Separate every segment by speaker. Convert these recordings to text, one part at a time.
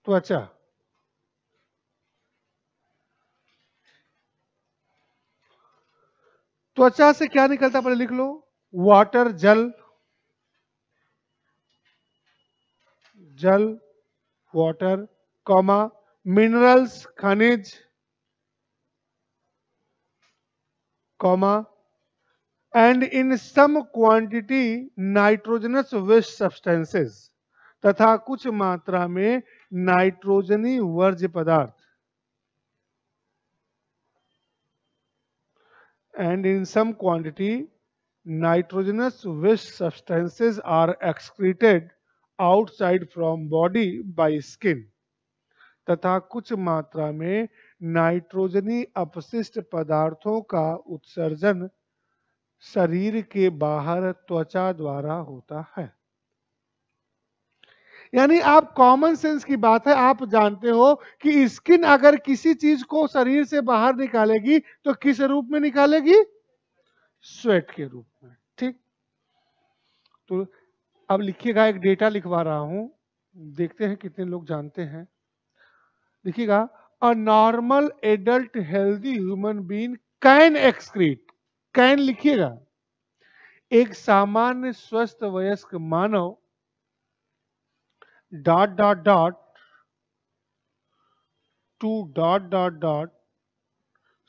Speaker 1: त्वचा। त्वचा से क्या निकलता पहले लिख लो, वाटर जल, जल वाटर, कॉमा मिनरल्स खनिज, comma and in some quantity nitrogenous waste substances, तथा कुछ मात्रा में नाइट्रोजनी वर्ज्य पदार्थ, and in some quantity nitrogenous waste substances are excreted outside from body by skin, तथा कुछ मात्रा में नाइट्रोजनी अपशिष्ट पदार्थों का उत्सर्जन शरीर के बाहर त्वचा द्वारा होता है। यानी आप कॉमन सेंस की बात है, आप जानते हो कि स्किन अगर किसी चीज को शरीर से बाहर निकालेगी तो किस रूप में निकालेगी? स्वेट के रूप में। ठीक, तो अब लिखिएगा, एक डेटा लिखवा रहा हूं, देखते हैं कितने लोग जानते हैं। लिखिएगा, a normal adult healthy human being can excrete, can लिखिएगा, एक सामान्य स्वस्थ वयस्क मानव dot dot dot to dot dot dot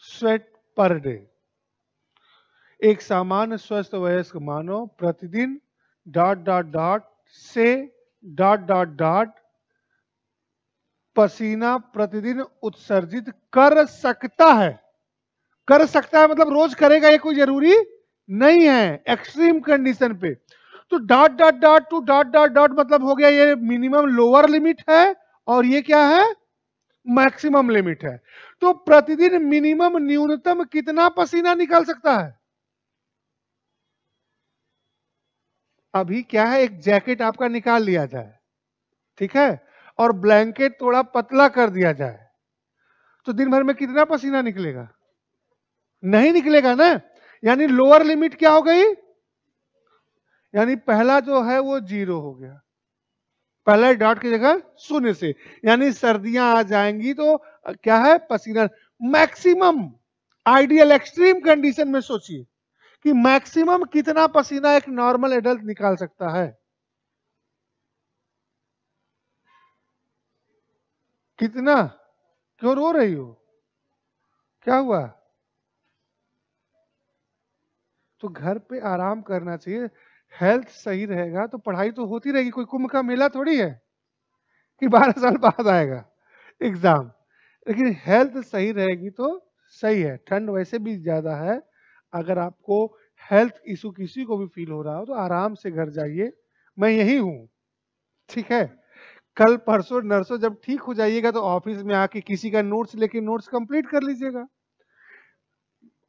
Speaker 1: sweat per day, एक सामान्य स्वस्थ वयस्क मानव प्रतिदिन डॉट डॉट डॉट से डॉट डॉट डॉट पसीना प्रतिदिन उत्सर्जित कर सकता है। कर सकता है मतलब रोज करेगा ये कोई जरूरी नहीं है, एक्सट्रीम कंडीशन पे। तो dot dot dot to dot dot dot मतलब हो गया ये मिनिमम लोअर लिमिट है और ये क्या है? मैक्सिमम लिमिट है। तो प्रतिदिन मिनिमम न्यूनतम कितना पसीना निकल सकता है? अभी क्या है, एक जैकेट आपका निकाल लिया जाए, ठीक है, और ब्लैंकेट थोड़ा पतला कर दिया जाए, तो दिन भर में कितना पसीना निकलेगा? नहीं निकलेगा ना। यानी लोअर लिमिट क्या हो गई? यानी पहला जो है वो 0 हो गया, पहला डॉट की जगह 0 से। यानी सर्दियां आ जाएंगी तो क्या है? पसीना मैक्सिमम, आइडियल एक्सट्रीम कंडीशन में सोचिए कि मैक्सिमम कितना पसीना एक नॉर्मल एडल्ट निकाल सकता है। कितना? क्यों रो रही हो? क्या हुआ? तो घर पे आराम करना चाहिए, हेल्थ सही रहेगा तो पढ़ाई तो होती रहेगी। कोई कुंभ का मेला थोड़ी है कि 12 साल बाद आएगा एग्जाम। लेकिन हेल्थ सही रहेगी तो सही है। ठंड वैसे भी ज्यादा है, अगर आपको हेल्थ इशू किसी को भी फील हो रहा हो तो आराम से घर जाइए, मैं यही हूं, ठीक है। कल परसों नरसों जब ठीक हो जाइएगा तो ऑफिस में आके किसी का नोट्स लेके नोट्स कंप्लीट कर लीजिएगा।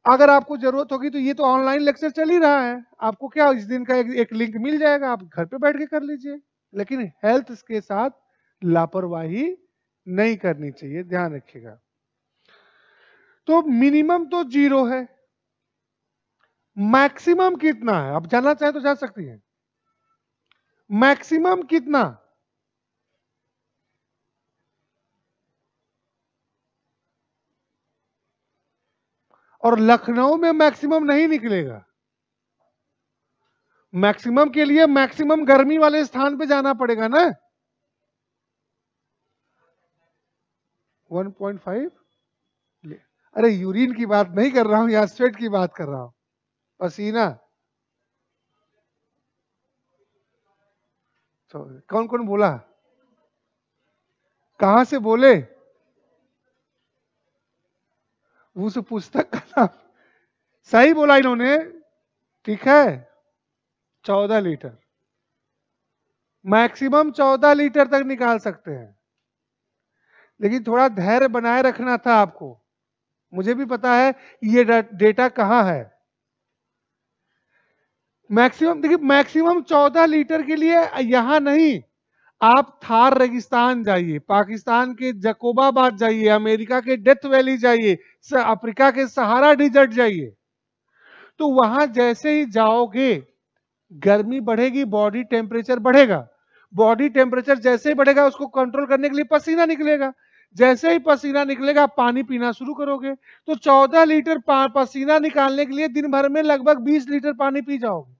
Speaker 1: अगर आपको जरूरत होगी तो ये तो ऑनलाइन लेक्चर चल ही रहा है, आपको क्या इस दिन का एक लिंक मिल जाएगा, आप घर पे बैठ के कर लीजिए। लेकिन हेल्थ के साथ लापरवाही नहीं करनी चाहिए, ध्यान रखिएगा। तो मिनिमम तो 0 है, मैक्सिमम कितना है? आप जानना चाहें तो जान सकती हैं, मैक्सिमम कितना? और लखनऊ में मैक्सिमम नहीं निकलेगा। मैक्सिमम के लिए मैक्सिमम गर्मी वाले स्थान पे जाना पड़ेगा ना। 1.5। अरे यूरिन की बात नहीं कर रहा हूं, यहां स्वेट की बात कर रहा हूं, पसीना। तो कौन कौन बोला? कहां से बोले? उस पुस्तक का नाम सही बोला इन्होंने, ठीक है। 14 लीटर, मैक्सिमम 14 लीटर तक निकाल सकते हैं। लेकिन थोड़ा धैर्य बनाए रखना था आपको। मुझे भी पता है ये डेटा कहां है। मैक्सिमम देखिए, मैक्सिमम 14 लीटर के लिए यहां नहीं, आप थार रेगिस्तान जाइए, पाकिस्तान के जकोबाबाद जाइए, अमेरिका के डेथ वैली जाइए, अफ्रीका के सहारा डिजर्ट जाइए। तो वहां जैसे ही जाओगे गर्मी बढ़ेगी, बॉडी टेम्परेचर बढ़ेगा, बॉडी टेम्परेचर जैसे ही बढ़ेगा उसको कंट्रोल करने के लिए पसीना निकलेगा, जैसे ही पसीना निकलेगा पानी पीना शुरू करोगे। तो 14 लीटर पसीना निकालने के लिए दिन भर में लगभग 20 लीटर पानी पी जाओगे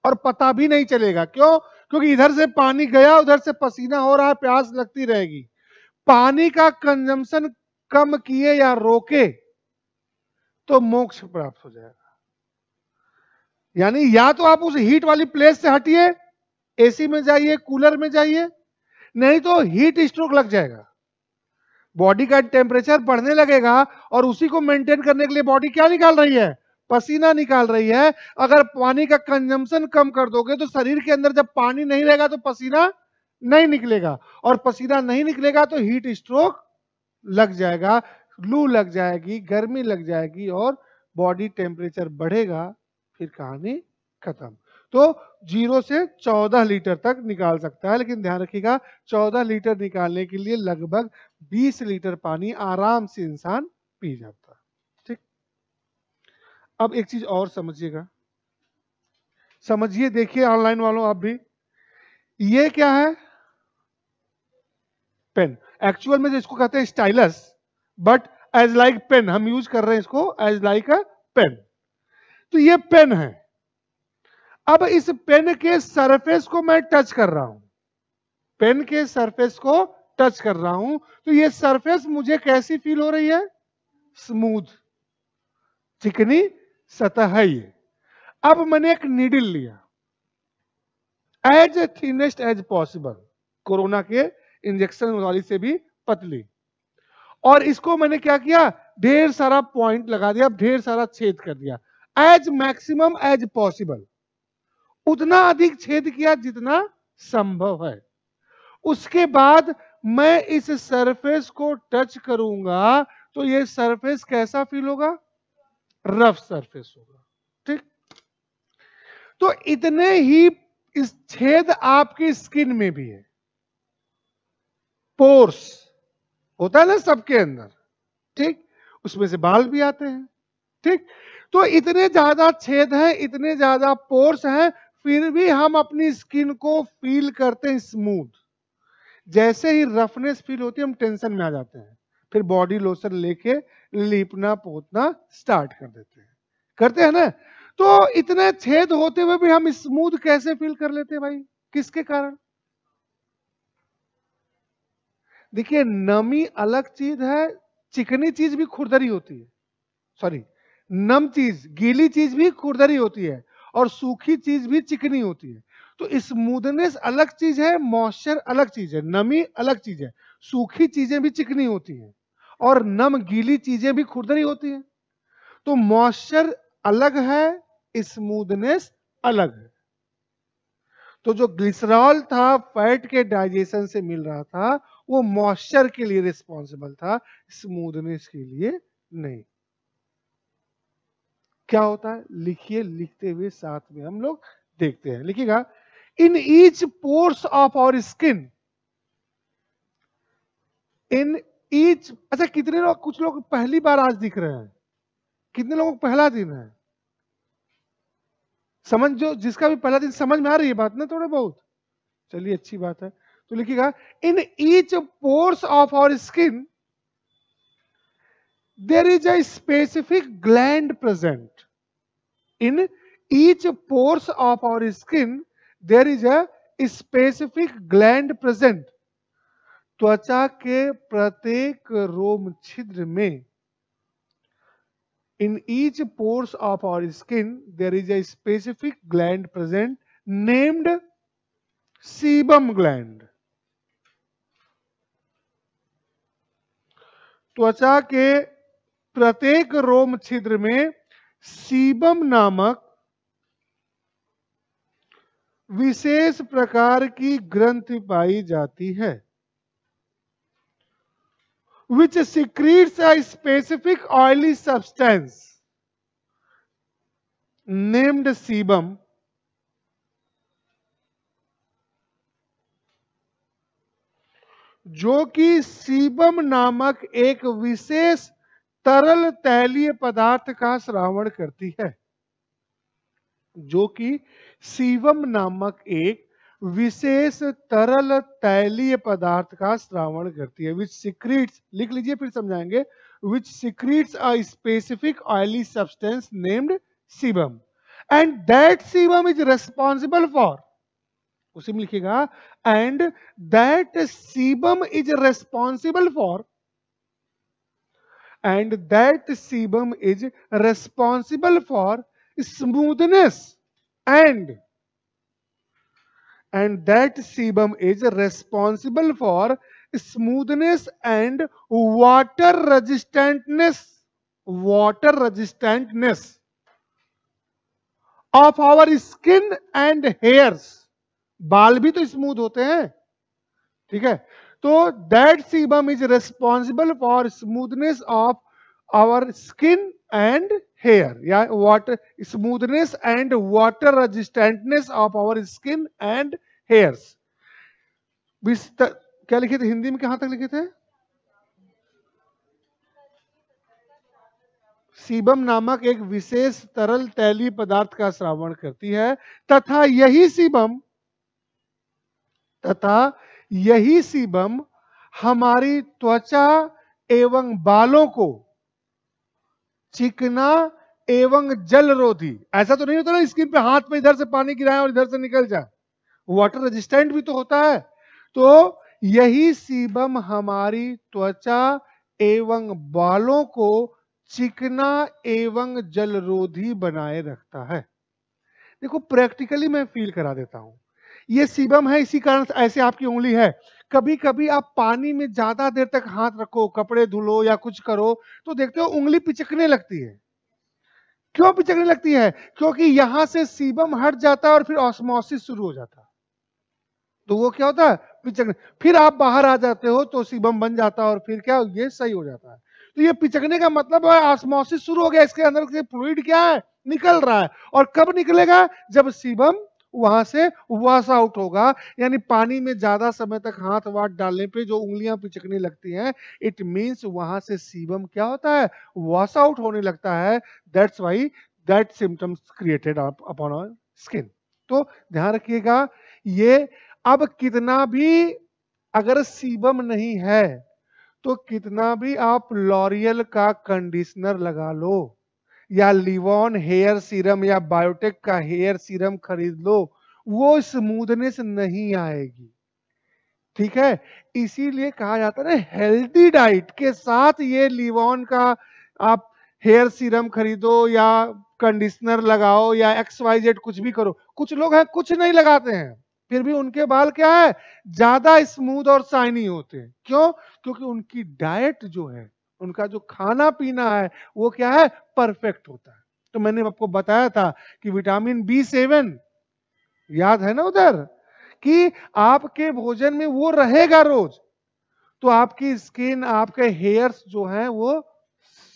Speaker 1: और पता भी नहीं चलेगा। क्यों? क्योंकि इधर से पानी गया, उधर से पसीना हो रहा है, प्यास लगती रहेगी। पानी का कंजम्पशन कम किए या रोके तो मोक्ष प्राप्त हो जाएगा। यानी या तो आप उस हीट वाली प्लेस से हटिए, एसी में जाइए, कूलर में जाइए, नहीं तो हीट स्ट्रोक लग जाएगा। बॉडी का टेम्परेचर बढ़ने लगेगा और उसी को मेंटेन करने के लिए बॉडी क्या निकाल रही है? पसीना निकाल रही है। अगर पानी का कंजम्पशन कम कर दोगे तो शरीर के अंदर जब पानी नहीं रहेगा तो पसीना नहीं निकलेगा, और पसीना नहीं निकलेगा तो हीट स्ट्रोक लग जाएगा, लू लग जाएगी, गर्मी लग जाएगी और बॉडी टेम्परेचर बढ़ेगा, फिर कहानी खत्म। तो 0 से 14 लीटर तक निकाल सकता है, लेकिन ध्यान रखिएगा 14 लीटर निकालने के लिए लगभग 20 लीटर पानी आराम से इंसान पी जाता है। ठीक। अब एक चीज और समझिएगा, समझिए, देखिए ऑनलाइन वालों आप भी, ये क्या है? पेन। एक्चुअल में इसको कहते हैं stylus, but as like pen हम यूज कर रहे हैं इसको, एज लाइक अ पेन। तो ये पेन है। अब इस पेन के सरफेस को मैं टच कर रहा हूं, पेन के सरफेस को टच कर रहा हूं, तो ये सरफेस मुझे कैसी फील हो रही है? स्मूथ, चिकनी सतह है ये। अब मैंने एक नीडल लिया, as thinnest as possible, corona के इंजेक्शन वाली से भी पतली, और इसको मैंने क्या किया? ढेर सारा पॉइंट लगा दिया, ढेर सारा छेद कर दिया, एज मैक्सिमम एज पॉसिबल, उतना अधिक छेद किया जितना संभव है। उसके बाद मैं इस सरफेस को टच करूंगा तो ये सरफेस कैसा फील होगा? रफ सरफेस होगा। ठीक। तो इतने ही इस छेद आपकी स्किन में भी है, पोर्स होता है ना सबके अंदर, ठीक, उसमें से बाल भी आते हैं। ठीक। तो इतने ज्यादा छेद हैं, इतने ज्यादा पोर्स हैं, फिर भी हम अपनी स्किन को फील करते हैं स्मूथ। जैसे ही रफनेस फील होती है हम टेंशन में आ जाते हैं, फिर बॉडी लोशन लेके लीपना पोतना स्टार्ट कर देते हैं, करते हैं ना। तो इतने छेद होते हुए भी हम स्मूथ कैसे फील कर लेते हैं भाई? किसके कारण? देखिए, नमी अलग चीज है, चिकनी चीज भी खुरदरी होती है, सॉरी, नम चीज, गीली चीज भी खुरदरी होती है, और सूखी चीज भी चिकनी होती है। तो स्मूथनेस अलग चीज है, मॉइस्चर अलग चीज है, नमी अलग चीज है। सूखी चीजें भी चिकनी होती हैं और नम गीली चीजें भी खुरदरी होती हैं। तो मॉइस्चर अलग है, स्मूथनेस अलग है। तो जो ग्लिसरॉल था, फैट के डाइजेशन से मिल रहा था, वो मॉइस्चर के लिए रिस्पॉन्सिबल था, स्मूथनेस के लिए नहीं। क्या होता है? लिखिए, लिखते हुए साथ में हम लोग देखते हैं। लिखिएगा, in each pores of our skin, in each, अच्छा कितने लोग, कुछ लोग पहली बार आज दिख रहे हैं, कितने लोगों को पहला दिन है? समझ, जो जिसका भी पहला दिन, समझ में आ रही है बात ना थोड़ा बहुत? चलिए अच्छी बात है। तो लिखिएगा, in each pores of our skin there is a specific gland present. In each pores of our skin, there is a specific gland present. त्वचा के प्रत्येक रोम छिद्र में, in each pores of our skin, there is a specific gland present named sebum gland. त्वचा के प्रत्येक रोम छिद्र में सीबम नामक विशेष प्रकार की ग्रंथि पाई जाती है, which secretes a specific oily substance named sebum, जो कि सीबम नामक एक विशेष तरल तैलीय पदार्थ का श्रावण करती है। जो कि सीबम नामक एक विशेष तरल तैलीय पदार्थ का स्रावण करती है, विच सिक्रीट्स, लिख लीजिए फिर समझाएंगे, which secretes a specific oily substance named sebum and that sebum is responsible for, उसी में लिखिएगा, and that sebum is responsible for, and that sebum is responsible for smoothness and that sebum is responsible for smoothness and water resistantness of our skin and hairs. बाल भी तो smooth होते हैं, ठीक है, तो that sebum is responsible for smoothness of our skin and hair, या water smoothness and water resistantness of our skin and hairs. क्या लिखे थे हिंदी में, कहां तक लिखे थे? सीबम नामक एक विशेष तरल तैलीय पदार्थ का स्रावण करती है तथा यही सीबम हमारी त्वचा एवं बालों को चिकना एवं जलरोधी, ऐसा तो नहीं होता ना स्किन पे हाथ पे इधर से पानी गिराए और इधर से निकल जाए, वाटर रेजिस्टेंट भी तो होता है, तो यही सीबम हमारी त्वचा एवं बालों को चिकना एवं जलरोधी बनाए रखता है। देखो प्रैक्टिकली मैं फील करा देता हूं, ये सीबम है, इसी कारण ऐसे आपकी उंगली है, कभी कभी आप पानी में ज्यादा देर तक हाथ रखो, कपड़े धुलो या कुछ करो, तो देखते हो उंगली पिचकने लगती है। क्यों पिचकने लगती है? क्योंकि यहां से सीबम हट जाता है और फिर ऑस्मोसिस शुरू हो जाता है, तो वो क्या होता है, पिचकने, फिर आप बाहर आ जाते हो तो सीबम बन जाता है और फिर क्या, ये सही हो जाता है। तो ये पिचकने का मतलब है ऑस्मोसिस शुरू हो गया, इसके अंदर से फ्लूइड क्या है, निकल रहा है, और कब निकलेगा, जब सीबम वहां से वॉश आउट होगा, यानी पानी में ज्यादा समय तक हाथ वाथ डालने पे जो उंगलियां पिचकने लगती हैं, इट मींस वहां से सीबम क्या होता है, वॉश आउट होने लगता है, that's why that symptoms created upon our skin. तो ध्यान रखिएगा, ये अब कितना भी अगर सीबम नहीं है तो कितना भी आप लॉरियल का कंडीशनर लगा लो या लिवॉन हेयर सीरम या बायोटेक का हेयर सीरम खरीद लो, वो स्मूथनेस नहीं आएगी, ठीक है। इसीलिए कहा जाता है ना, हेल्दी डाइट के साथ ये लिवॉन का आप हेयर सीरम खरीदो या कंडीशनर लगाओ या XYZ कुछ भी करो। कुछ लोग हैं कुछ नहीं लगाते हैं फिर भी उनके बाल क्या है, ज्यादा स्मूथ और शाइनी होते हैं। क्यों? क्योंकि उनकी डाइट जो है, उनका जो खाना पीना है वो क्या है, परफेक्ट होता है। तो मैंने आपको बताया था कि विटामिन B7 याद है ना उधर, कि आपके भोजन में वो रहेगा रोज, तो आपकी स्किन, आपके हेयर्स जो हैं वो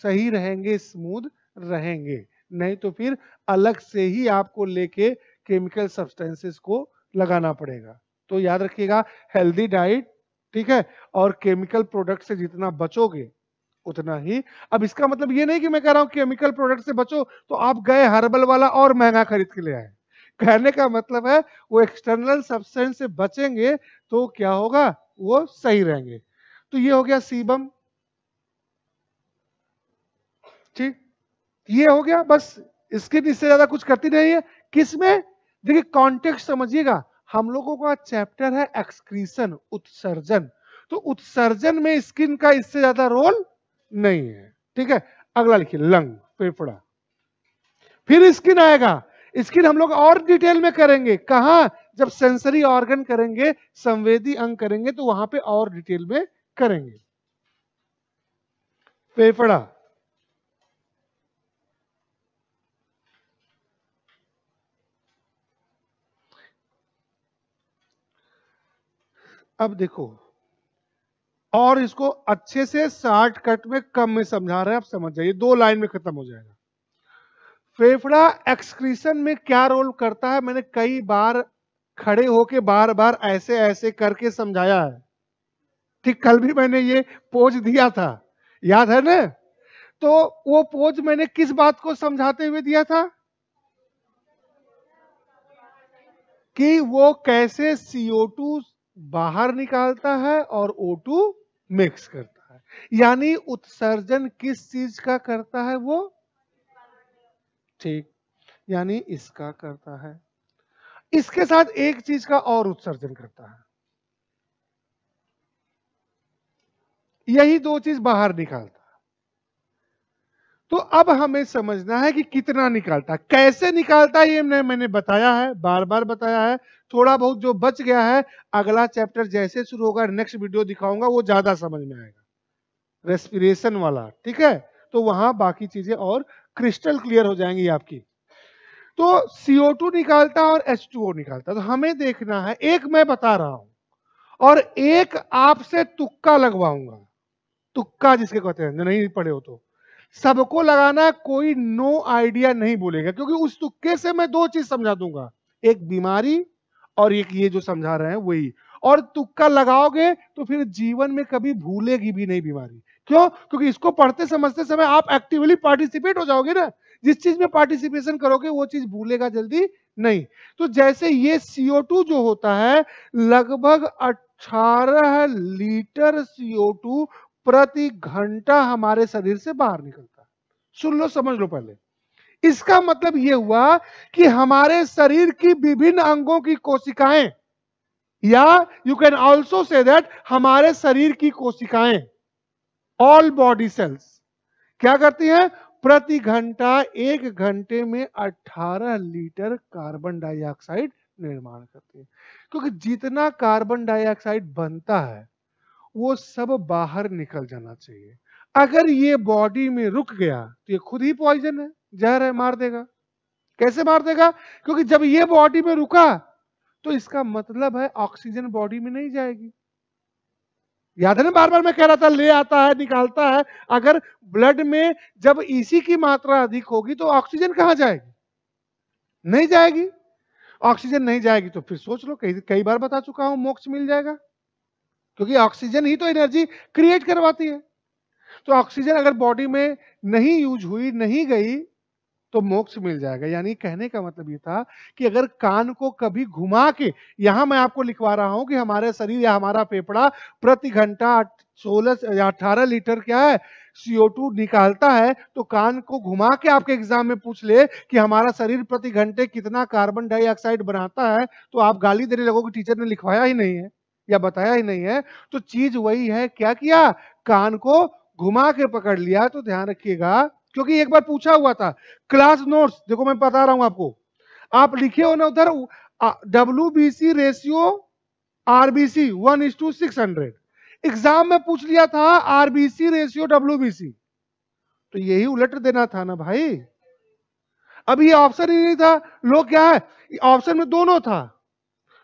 Speaker 1: सही रहेंगे, स्मूथ रहेंगे। नहीं तो फिर अलग से ही आपको लेके केमिकल सब्सटेंसेस को लगाना पड़ेगा। तो याद रखिएगा, हेल्दी डाइट, ठीक है, और केमिकल प्रोडक्ट से जितना बचोगे उतना ही। अब इसका मतलब ये नहीं कि मैं कह रहा हूं केमिकल प्रोडक्ट से बचो तो आप गए हर्बल वाला और महंगा खरीद के ले आए। कहने का मतलब है वो एक्सटर्नल सब्सटेंस से बचेंगे तो क्या होगा, वो सही रहेंगे। तो ये हो गया सीबम, ठीक, ये हो गया बस। स्किन इससे ज्यादा कुछ करती नहीं है। किसमें? देखिए कॉन्टेक्स्ट समझिएगा, हम लोगों का चैप्टर है एक्सक्रीशन, उत्सर्जन, तो उत्सर्जन में स्किन का इससे ज्यादा रोल नहीं है, ठीक है। अगला लिखिए, लंग, फेफड़ा, फिर स्किन आएगा। स्किन हम लोग और डिटेल में करेंगे, कहां, जब सेंसरी ऑर्गन करेंगे, संवेदी अंग करेंगे, तो वहां पे और डिटेल में करेंगे। फेफड़ा, अब देखो, और इसको अच्छे से शॉर्टकट में कम में समझा रहे हैं, आप समझ जाइए, 2 लाइन में खत्म हो जाएगा। फेफड़ा एक्सक्रीशन में क्या रोल करता है, मैंने कई बार खड़े होके बार बार ऐसे ऐसे करके समझाया है, ठीक, कल भी मैंने ये पोज दिया था, याद है ना। तो वो पोज मैंने किस बात को समझाते हुए दिया था, कि वो कैसे CO2 बाहर निकालता है और O2 मिक्स करता है। यानी उत्सर्जन किस चीज का करता है वो? ठीक, यानी इसका करता है। इसके साथ एक चीज का और उत्सर्जन करता है, यही दो चीज बाहर निकालता है। तो अब हमें समझना है कि कितना निकालता है, कैसे निकालता है, ये मैंने बताया है, बार बार बताया है। थोड़ा बहुत जो बच गया है, अगला चैप्टर जैसे शुरू होगा, नेक्स्ट वीडियो दिखाऊंगा, वो ज्यादा समझ में आएगा, रेस्पिरेशन वाला, ठीक है। तो वहां बाकी चीजें और क्रिस्टल क्लियर हो जाएंगी आपकी। तो CO2 निकालता है और H2O निकालता है। तो हमें देखना है, एक मैं बता रहा हूं और एक आपसे तुक्का लगवाऊंगा। तुक्का जिसके कहते हैं, जो नहीं पढ़े हो तो सबको लगाना, कोई नो आइडिया नहीं बोलेगा, क्योंकि उस तुक्के से मैं दो चीज समझा दूंगा, एक बीमारी और एक ये जो समझा रहे हैं वही। और तुक्का लगाओगे तो फिर जीवन में कभी भूलेगी भी नहीं बीमारी। क्यों? क्योंकि इसको पढ़ते समझते समय आप एक्टिवली पार्टिसिपेट हो जाओगे ना, जिस चीज में पार्टिसिपेशन करोगे वो चीज भूलेगा जल्दी नहीं। तो जैसे ये CO2 जो होता है, लगभग 18 लीटर CO2 प्रति घंटा हमारे शरीर से बाहर निकलता है। सुन लो, समझ लो पहले। इसका मतलब यह हुआ कि हमारे शरीर की विभिन्न अंगों की कोशिकाएं, या you can also say that हमारे शरीर की कोशिकाएं, ऑल बॉडी सेल्स क्या करती हैं? प्रति घंटा 1 घंटे में 18 लीटर कार्बन डाइऑक्साइड निर्माण करती है। क्योंकि जितना कार्बन डाइऑक्साइड बनता है वो सब बाहर निकल जाना चाहिए। अगर ये बॉडी में रुक गया तो ये खुद ही पॉइजन है, जहर है, मार देगा। कैसे मार देगा? क्योंकि जब ये बॉडी में रुका तो इसका मतलब है ऑक्सीजन बॉडी में नहीं जाएगी। याद है ना, बार बार मैं कह रहा था, ले आता है निकालता है। अगर ब्लड में जब इसी की मात्रा अधिक होगी तो ऑक्सीजन कहां जाएगी? नहीं जाएगी। ऑक्सीजन नहीं जाएगी तो फिर सोच लो, कई कई बार बता चुका हूं, मोक्ष मिल जाएगा, क्योंकि ऑक्सीजन ही तो एनर्जी क्रिएट करवाती है। तो ऑक्सीजन अगर बॉडी में नहीं यूज हुई, नहीं गई, तो मोक्ष मिल जाएगा। यानी कहने का मतलब ये था कि अगर कान को कभी घुमा के, यहां मैं आपको लिखवा रहा हूं कि हमारे शरीर या हमारा फेफड़ा प्रति घंटा 16 या 18 लीटर क्या है CO2 निकालता है, तो कान को घुमा के आपके एग्जाम में पूछ ले कि हमारा शरीर प्रति घंटे कितना कार्बन डाइऑक्साइड बनाता है, तो आप गाली देने लगोगे, टीचर ने लिखवाया ही नहीं है या बताया ही नहीं है। तो चीज वही है, क्या किया? कान को घुमा के पकड़ लिया। तो ध्यान रखिएगा, क्योंकि एक बार पूछा हुआ था क्लास नोट्स, देखो मैं बता रहा हूं आपको, आप लिखे हो ना उधर, WBC रेशियो RBC 1:600। एग्जाम में पूछ लिया था RBC रेशियो WBC, तो यही उलट देना था ना भाई। अब ये ऑप्शन ही नहीं था, लोग क्या है, ऑप्शन में दोनों था,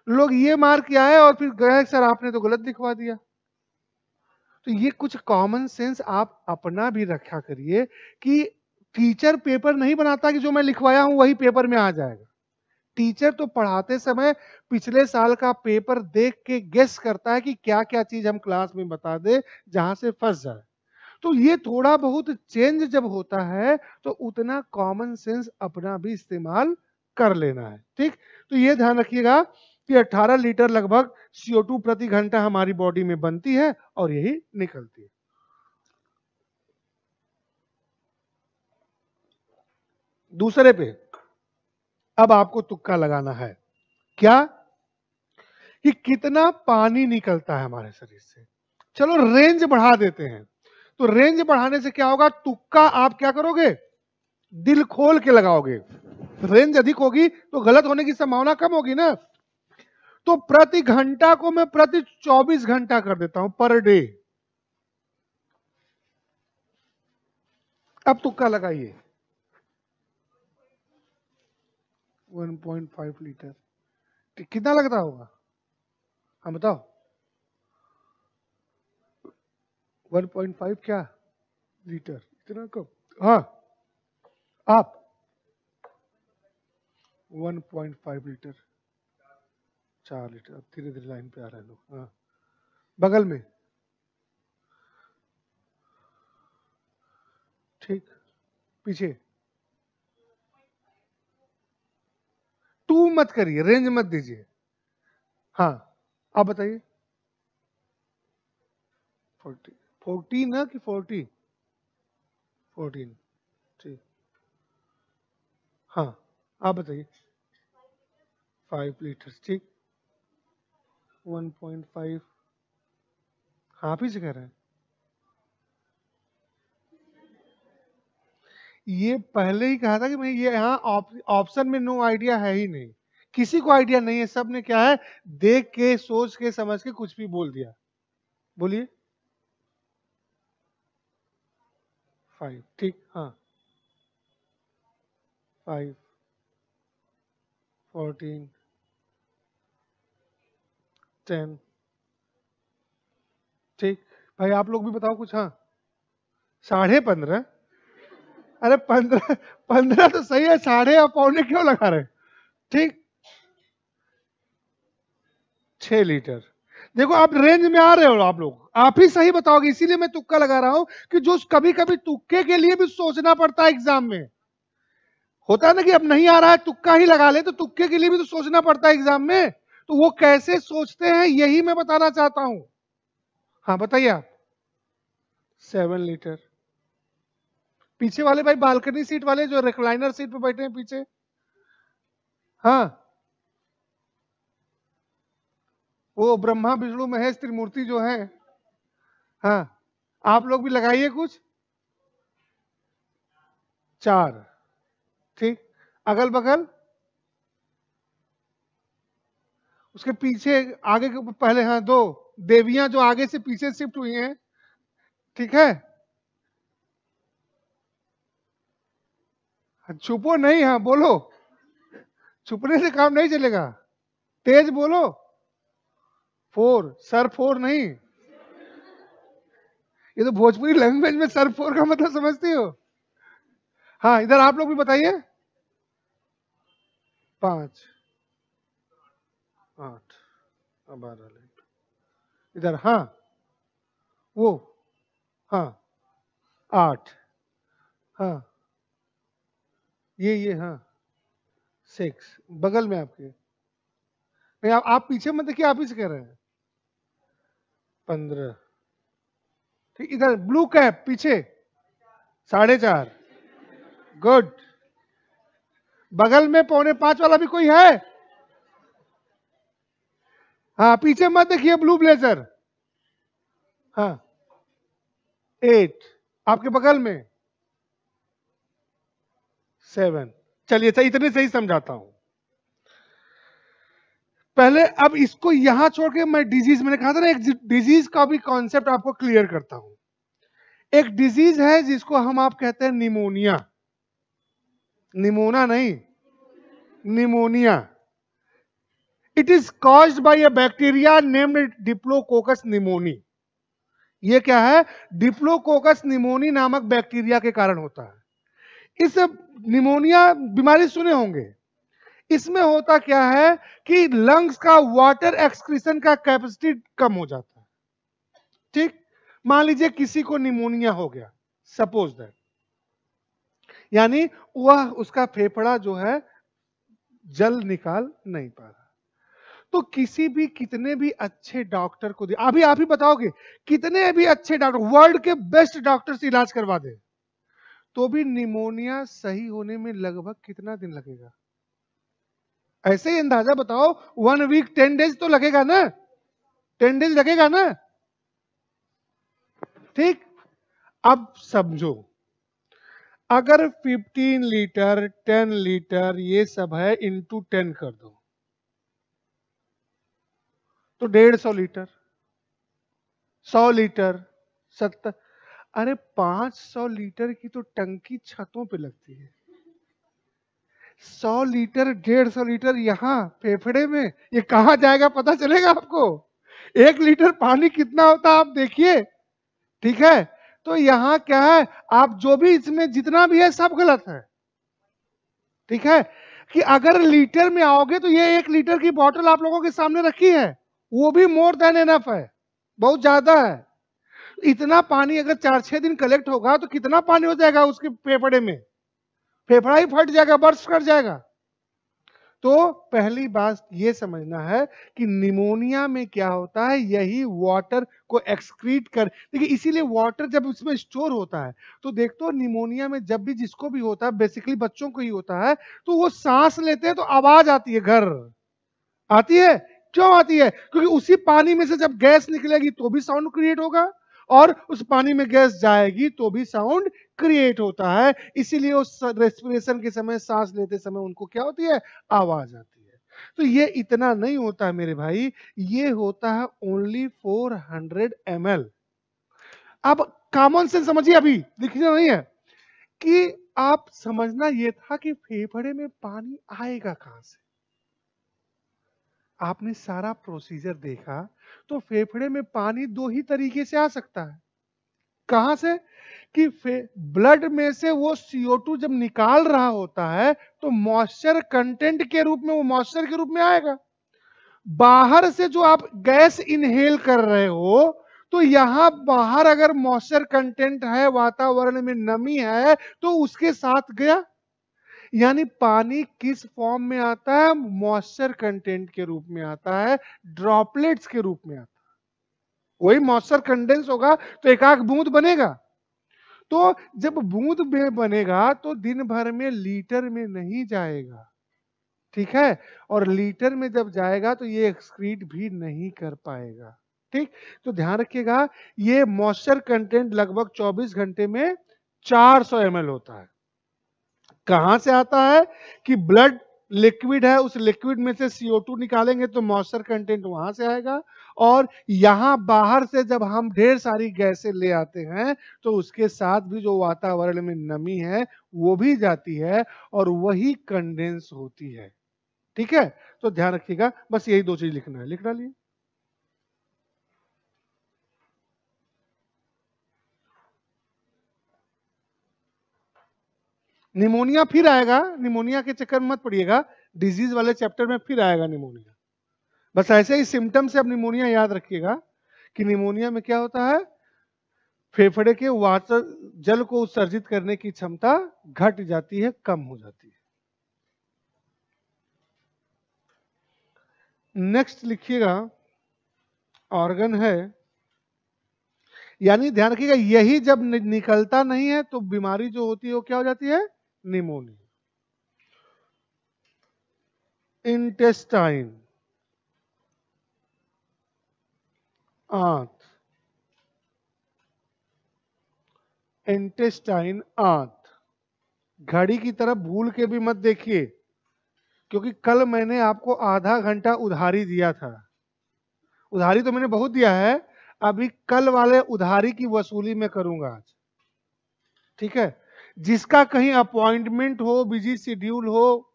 Speaker 1: लोग ये मार्क किया है और फिर गए सर आपने तो गलत लिखवा दिया। तो ये कुछ कॉमन सेंस आप अपना भी रखा करिए कि टीचर पेपर नहीं बनाता कि जो मैं लिखवाया हूं वही पेपर में आ जाएगा। टीचर तो पढ़ाते समय पिछले साल का पेपर देख के गेस करता है कि क्या क्या चीज हम क्लास में बता दे जहां से फंस जाए। तो ये थोड़ा बहुत चेंज जब होता है तो उतना कॉमन सेंस अपना भी इस्तेमाल कर लेना है, ठीक। तो ये ध्यान रखिएगा कि 18 लीटर लगभग CO2 प्रति घंटा हमारी बॉडी में बनती है और यही निकलती है। दूसरे पे अब आपको तुक्का लगाना है, क्या? कि कितना पानी निकलता है हमारे शरीर से। चलो रेंज बढ़ा देते हैं। तो रेंज बढ़ाने से क्या होगा? तुक्का आप क्या करोगे? दिल खोल के लगाओगे। रेंज अधिक होगी तो गलत होने की संभावना कम होगी ना। तो प्रति घंटा को मैं प्रति 24 घंटा कर देता हूं, पर डे। अब तुक्का लगाइए, 1.5 लीटर कितना लगता होगा? हाँ बताओ, 1.5 क्या लीटर, इतना कम? हाँ, आप 1.5 लीटर, 4 लीटर। अब धीरे धीरे लाइन पे आ रहे हैं लोग। हाँ, बगल में, ठीक, पीछे। टू मत करिए, रेंज मत दीजिए। हाँ आप बताइए। 40 14 है कि 40? 14 ठीक। हाँ आप बताइए। 5 लीटर ठीक। 1.5 हाँ आप ही से कह रहे हैं। ये पहले ही कहा था कि मैं ये यहाँ ऑप्शन में नो आइडिया है ही नहीं, किसी को आइडिया नहीं है, सब ने क्या है देख के सोच के समझ के कुछ भी बोल दिया। बोलिए। 5 ठीक। हाँ 5 14 10 ठीक। भाई आप लोग भी बताओ कुछ। हाँ 15.5। अरे 15 15 तो सही है, साढ़े और पौने क्यों लगा रहे? ठीक 6 लीटर। देखो आप रेंज में आ रहे हो, आप लोग आप ही सही बताओगे, इसीलिए मैं तुक्का लगा रहा हूं कि जो कभी कभी तुक्के के लिए भी सोचना पड़ता है एग्जाम में। होता है ना कि अब नहीं आ रहा है तुक्का ही लगा ले, तो तुक्के के लिए भी तो सोचना पड़ता है एग्जाम में। तो वो कैसे सोचते हैं यही मैं बताना चाहता हूं। हाँ बताइए आप। 7 लीटर। पीछे वाले भाई बालकनी सीट वाले जो रिक्लाइनर सीट पे बैठे हैं पीछे। हाँ वो ब्रह्मा विष्णु महेश त्रिमूर्ति जो है। हाँ आप लोग भी लगाइए कुछ। 4 ठीक। अगल बगल उसके पीछे आगे के पहले, हाँ 2 देवियां जो आगे से पीछे शिफ्ट हुई हैं। ठीक है छुपो नहीं, हाँ बोलो। छुपने से काम नहीं चलेगा, तेज बोलो। 4 सर 4 नहीं, ये तो भोजपुरी लैंग्वेज में सर 4 का मतलब समझती हो। हाँ इधर आप लोग भी बताइए। 5 8 12 इधर। हाँ वो हाँ 8 हाँ ये हाँ 6 बगल में आपके। नहीं आप पीछे मत देखिए, आप ही से कह रहे हैं। 15 ठीक। इधर ब्लू कैप पीछे 4.5 गुड। बगल में 4.25 वाला भी कोई है? हाँ पीछे मत देखिए, ब्लू ब्लेजर। हाँ 8 आपके बगल में 7। चलिए अच्छा इतने से ही समझाता हूं पहले। अब इसको यहां छोड़ के मैं डिजीज, मैंने कहा था ना एक डिजीज का भी कॉन्सेप्ट आपको क्लियर करता हूं। एक डिजीज है जिसको हम आप कहते हैं निमोनिया। निमोना नहीं, pneumonia. It is caused by a bacteria named diplococcus pneumoniae. ये क्या है? डिप्लोकोकस निमोनी नामक बैक्टीरिया के कारण होता है। इस निमोनिया बीमारी सुने होंगे। इसमें होता क्या है कि लंग्स का वाटर एक्सक्रीशन का कैपेसिटी कम हो जाता है। ठीक। मान लीजिए किसी को निमोनिया हो गया, सपोज दैट, यानी वह उसका फेफड़ा जो है जल निकाल नहीं पा रहा, तो किसी भी कितने भी अच्छे डॉक्टर को दिया, अभी आप ही बताओगे कितने भी अच्छे डॉक्टर, वर्ल्ड के बेस्ट डॉक्टर से इलाज करवा दे, तो भी निमोनिया सही होने में लगभग कितना दिन लगेगा? ऐसे ही अंदाजा बताओ। 1 वीक 10 डेज तो लगेगा ना, 10 डेज लगेगा ना। ठीक। अब समझो, अगर 15 लीटर 10 लीटर ये सब है इंटू 10 कर दो तो 150 लीटर, 100 लीटर 70। अरे 500 लीटर की तो टंकी छतों पे लगती है। 100 लीटर 150 लीटर यहाँ फेफड़े में, ये कहां जाएगा पता चलेगा आपको? 1 लीटर पानी कितना होता है आप देखिए। ठीक है, तो यहां क्या है, आप जो भी इसमें जितना भी है सब गलत है। ठीक है, कि अगर लीटर में आओगे तो ये 1 लीटर की बोतल आप लोगों के सामने रखी है, वो भी मोर देन एनफ है, बहुत ज्यादा है। इतना पानी अगर 4-6 दिन कलेक्ट होगा तो कितना पानी हो जाएगा उसके फेफड़े में? फेफड़ा ही फट जाएगा, बर्स्ट कर जाएगा। तो पहली बात ये समझना है कि निमोनिया में क्या होता है, यही वाटर को एक्सक्रीट कर, देखिए इसीलिए वाटर जब उसमें स्टोर होता है तो देखते हो निमोनिया में जब भी जिसको भी होता है, बेसिकली बच्चों को ही होता है, तो वो सांस लेते हैं तो आवाज आती है, घर आती है। क्यों आती है? क्योंकि उसी पानी में से जब गैस निकलेगी तो भी साउंड क्रिएट होगा, और उस पानी में गैस जाएगी तो भी साउंड क्रिएट होता है। इसीलिए उस रेस्पिरेशन के समय, सांस लेते समय उनको क्या होती है, आवाज आती है। तो ये इतना नहीं होता है मेरे भाई, ये होता है ओनली 400 ml। अब कॉमन सेंस समझिए, अभी लिखना नहीं है कि आप समझना ये था कि फेफड़े में पानी आएगा कहां से। आपने सारा प्रोसीजर देखा तो फेफड़े में पानी दो ही तरीके से आ सकता है। कहां से? कि ब्लड में से वो CO2 जब निकाल रहा होता है तो मॉइस्चर कंटेंट के रूप में, वो मॉइस्चर के रूप में आएगा। बाहर से जो आप गैस इनहेल कर रहे हो, तो यहां बाहर अगर मॉइस्चर कंटेंट है, वातावरण में नमी है, तो उसके साथ गया। यानी पानी किस फॉर्म में आता है? मॉइस्चर कंटेंट के रूप में आता है, ड्रॉपलेट्स के रूप में आता है। वही मॉइस्चर कंडेंस होगा तो एक आध बूंद बनेगा। तो जब बूंद में बनेगा तो दिन भर में लीटर में नहीं जाएगा, ठीक है? और लीटर में जब जाएगा तो ये एक्सक्रीट भी नहीं कर पाएगा, ठीक? तो ध्यान रखिएगा, ये मॉइस्चर कंटेंट लगभग 24 घंटे में 400 ml होता है। कहां से आता है? कि ब्लड लिक्विड है, उस लिक्विड में से CO2 निकालेंगे तो मॉइस्चर कंटेंट वहां से आएगा, और यहां बाहर से जब हम ढेर सारी गैसें ले आते हैं तो उसके साथ भी जो वातावरण में नमी है वो भी जाती है और वही कंडेंस होती है, ठीक है? तो ध्यान रखिएगा, बस यही दो चीज लिखना है, लिख डालिए। निमोनिया फिर आएगा, निमोनिया के चक्कर में मत पड़िएगा, डिजीज वाले चैप्टर में फिर आएगा निमोनिया। बस ऐसे ही सिम्टम से अब निमोनिया याद रखिएगा कि निमोनिया में क्या होता है, फेफड़े के वाटर जल को उत्सर्जित करने की क्षमता घट जाती है, कम हो जाती है। नेक्स्ट लिखिएगा, ऑर्गन है, यानी ध्यान रखिएगा यही जब निकलता नहीं है तो बीमारी जो होती है वो क्या हो जाती है, निमोनिया। इंटेस्टाइन, आंत, इंटेस्टाइन आंत। घड़ी की तरफ भूल के भी मत देखिए, क्योंकि कल मैंने आपको आधा घंटा उधारी दिया था। उधारी तो मैंने बहुत दिया है, अभी कल वाले उधारी की वसूली मैं करूंगा आज, ठीक है? जिसका कहीं अपॉइंटमेंट हो, बिजी शेड्यूल हो,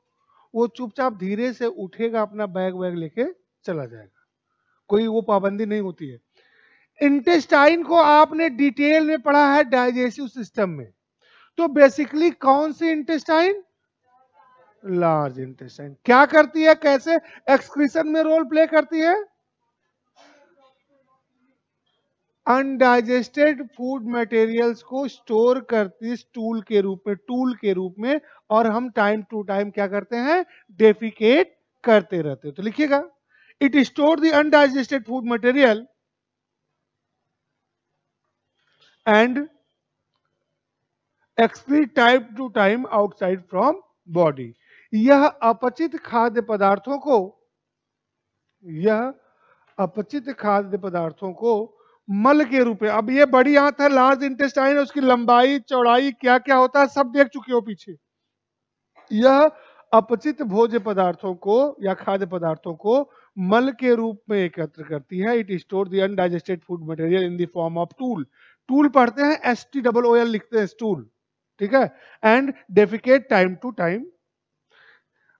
Speaker 1: वो चुपचाप धीरे से उठेगा, अपना बैग वैग लेके चला जाएगा, कोई वो पाबंदी नहीं होती है। इंटेस्टाइन को आपने डिटेल में पढ़ा है डाइजेस्टिव सिस्टम में, तो बेसिकली कौन सी इंटेस्टाइन? Large intestine. क्या करती है, कैसे एक्सक्रीशन में रोल प्ले करती है? अनडाइजेस्टेड फूड मटेरियल्स को स्टोर करती है टूल के रूप में, टूल के रूप में, और हम टाइम टू टाइम क्या करते हैं, डेफिकेट करते रहते हैं। तो लिखिएगा, it store the undigested food material and excrete time to time outside from body. यह अपचित खाद्य पदार्थों को, यह अपचित खाद्य पदार्थों को मल के रूप में, अब ये बड़ी आंत है, लार्ज इंटेस्टाइन है, उसकी लंबाई चौड़ाई क्या क्या होता है सब देख चुके हो पीछे। यह अपचित भोज्य पदार्थों को या खाद्य पदार्थों को मल के रूप में एकत्र करती है। It store the undigested food material in the form of tool. Tool पढ़ते हैं, STOOL लिखते हैं, स्टूल, ठीक है? And defecate time to time.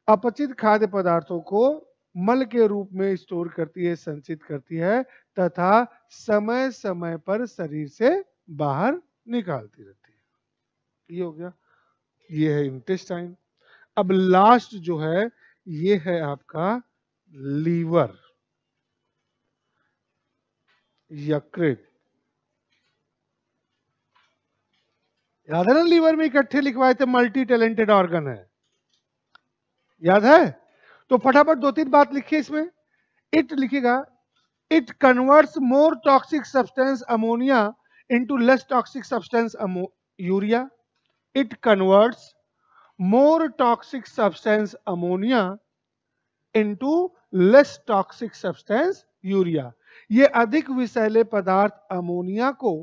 Speaker 1: अपचित खाद्य पदार्थों को मल के रूप में स्टोर करती है, संचित करती है, तथा समय समय पर शरीर से बाहर निकालती रहती है। ये हो गया, ये है इंटेस्टाइन। अब लास्ट जो है ये है आपका लीवर, यकृत। याद है ना, लीवर में इकट्ठे लिखवाए थे, मल्टी टैलेंटेड ऑर्गन है, याद है? तो फटाफट 2-3 बात लिखिए इसमें। इट लिखिएगा, it converts more toxic substance ammonia into less toxic substance urea. It converts more toxic substance ammonia into less toxic substance urea. ये अधिक विषैले पदार्थ अमोनिया को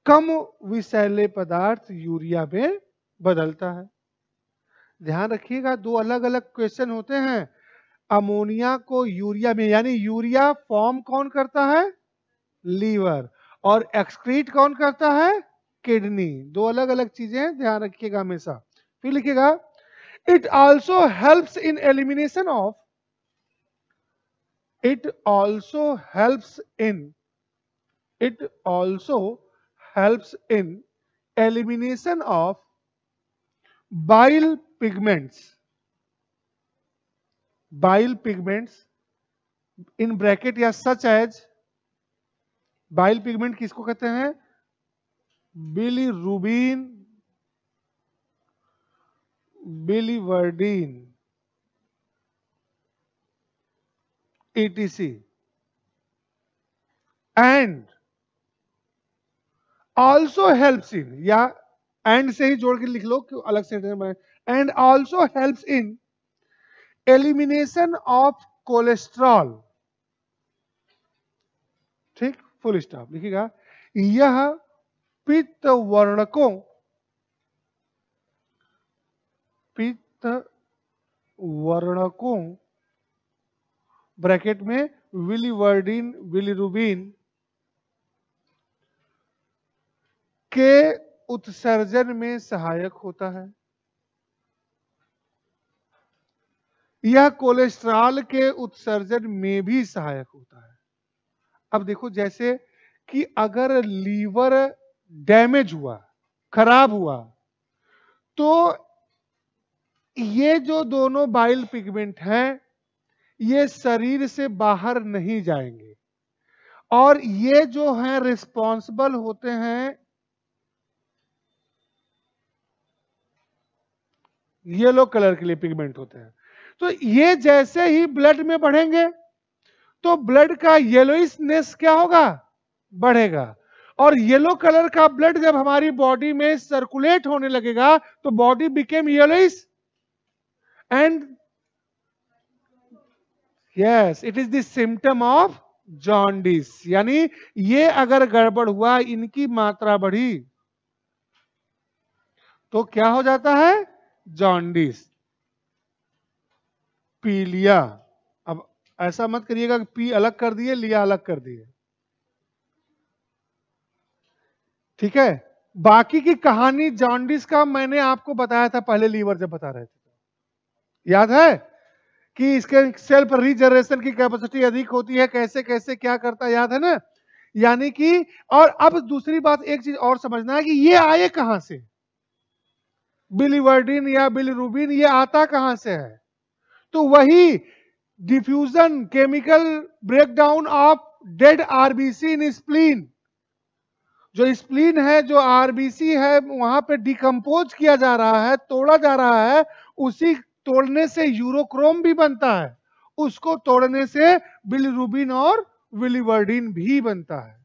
Speaker 1: कम विषैले पदार्थ यूरिया में बदलता है। ध्यान रखिएगा, दो अलग अलग क्वेश्चन होते हैं। अमोनिया को यूरिया में, यानी यूरिया फॉर्म कौन करता है? लीवर। और एक्सक्रीट कौन करता है? किडनी। दो अलग अलग चीजें हैं, ध्यान रखिएगा हमेशा। फिर लिखिएगा, it also helps in elimination of, it also helps in, it also helps in elimination of bile pigments, bile pigments in bracket या सच एज, बाइल पिगमेंट किसको कहते हैं? Bilirubin, biliverdin, etc, and also helps in, या and से ही जोड़ के लिख लो, क्यों अलग से and also helps in elimination of cholesterol. ठीक, फुल स्टॉप लिखिएगा। यह पित्त वर्णकों, पित्त वर्णकों ब्रैकेट में बिलीवर्डिन, बिलीरुबिन के उत्सर्जन में सहायक होता है। यह कोलेस्ट्रॉल के उत्सर्जन में भी सहायक होता है। अब देखो, जैसे कि अगर लीवर डैमेज हुआ, खराब हुआ, तो ये जो दोनों बाइल पिगमेंट हैं, ये शरीर से बाहर नहीं जाएंगे, और ये जो हैं रिस्पॉन्सिबल होते हैं येलो कलर के लिए, पिगमेंट होते हैं। तो ये जैसे ही ब्लड में बढ़ेंगे, तो ब्लड का येलोइशनेस क्या होगा? बढ़ेगा। और येलो कलर का ब्लड जब हमारी बॉडी में सर्कुलेट होने लगेगा, तो body became yellowish, and yes, it is the symptom of jaundice. यानी ये अगर गड़बड़ हुआ, इनकी मात्रा बढ़ी, तो क्या हो जाता है? जॉन्डिस, पीलिया। अब ऐसा मत करिएगा कि पी अलग कर दिए, लिया अलग कर दिए, ठीक है। बाकी की कहानी जॉन्डिस का मैंने आपको बताया था पहले, लीवर जब बता रहे थे, याद है कि इसके सेल्फ रीजनरेशन की कैपेसिटी अधिक होती है, कैसे कैसे क्या करता है, याद है ना। यानी कि, और अब दूसरी बात, एक चीज और समझना है कि ये आए कहां से? बिलीवर्डिन या बिलीरुबिन ये आता कहां से है? तो वही diffusion, chemical breakdown of dead RBC in spleen. जो स्प्लीन है, जो आरबीसी है, वहां पे डिकम्पोज किया जा रहा है, तोड़ा जा रहा है। उसी तोड़ने से यूरोक्रोम भी बनता है, उसको तोड़ने से बिलीरुबिन और बिलीवर्डिन भी बनता है।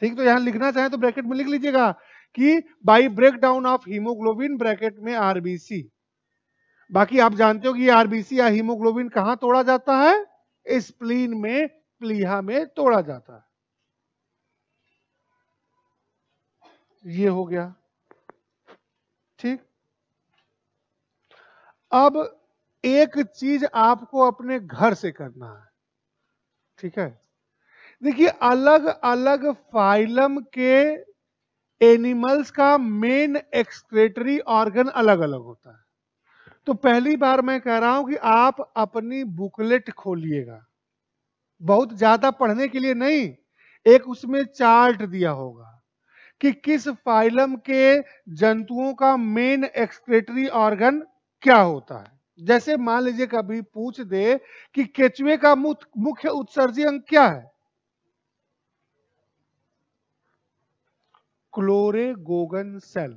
Speaker 1: ठीक, तो यहां लिखना चाहें तो ब्रैकेट में लिख लीजिएगा कि by breakdown of haemoglobin, bracket में आरबीसी। बाकी आप जानते हो कि आरबीसी या हीमोग्लोबिन कहां तोड़ा जाता है? स्प्लीन में, प्लीहा में तोड़ा जाता है। ये हो गया, ठीक। अब एक चीज आपको अपने घर से करना है, ठीक है। देखिए, अलग अलग फाइलम के एनिमल्स का मेन एक्सक्रेटरी ऑर्गन अलग अलग होता है। तो पहली बार मैं कह रहा हूं कि आप अपनी बुकलेट खोलिएगा, बहुत ज्यादा पढ़ने के लिए नहीं, एक उसमें चार्ट दिया होगा कि किस फाइलम के जंतुओं का मेन एक्सक्रेटरी ऑर्गन क्या होता है। जैसे मान लीजिए कभी पूछ दे कि केचुए का मुख्य उत्सर्जी अंग क्या है? क्लोरेगोगन सेल।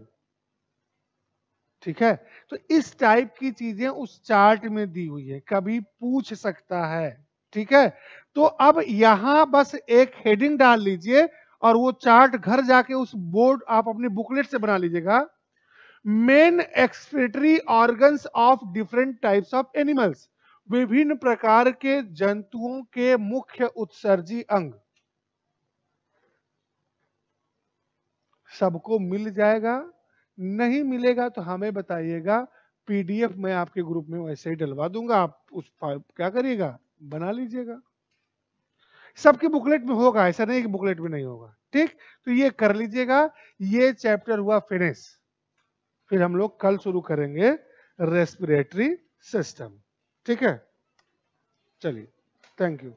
Speaker 1: ठीक है, तो इस टाइप की चीजें उस चार्ट में दी हुई है, कभी पूछ सकता है। ठीक है, तो अब यहां बस एक हेडिंग डाल लीजिए और वो चार्ट घर जाके उस बोर्ड आप अपने बुकलेट से बना लीजिएगा। Main excretory organs of different types of animals, विभिन्न प्रकार के जंतुओं के मुख्य उत्सर्जी अंग। सबको मिल जाएगा, नहीं मिलेगा तो हमें बताइएगा, पीडीएफ मैं आपके ग्रुप में वैसे ही डलवा दूंगा, आप उस क्या करिएगा, बना लीजिएगा। सबके बुकलेट में होगा, ऐसा नहीं कि बुकलेट में नहीं होगा। ठीक, तो ये कर लीजिएगा, ये चैप्टर हुआ फिनिश। फिर हम लोग कल शुरू करेंगे रेस्पिरेटरी सिस्टम। ठीक है, चलिए, थैंक यू।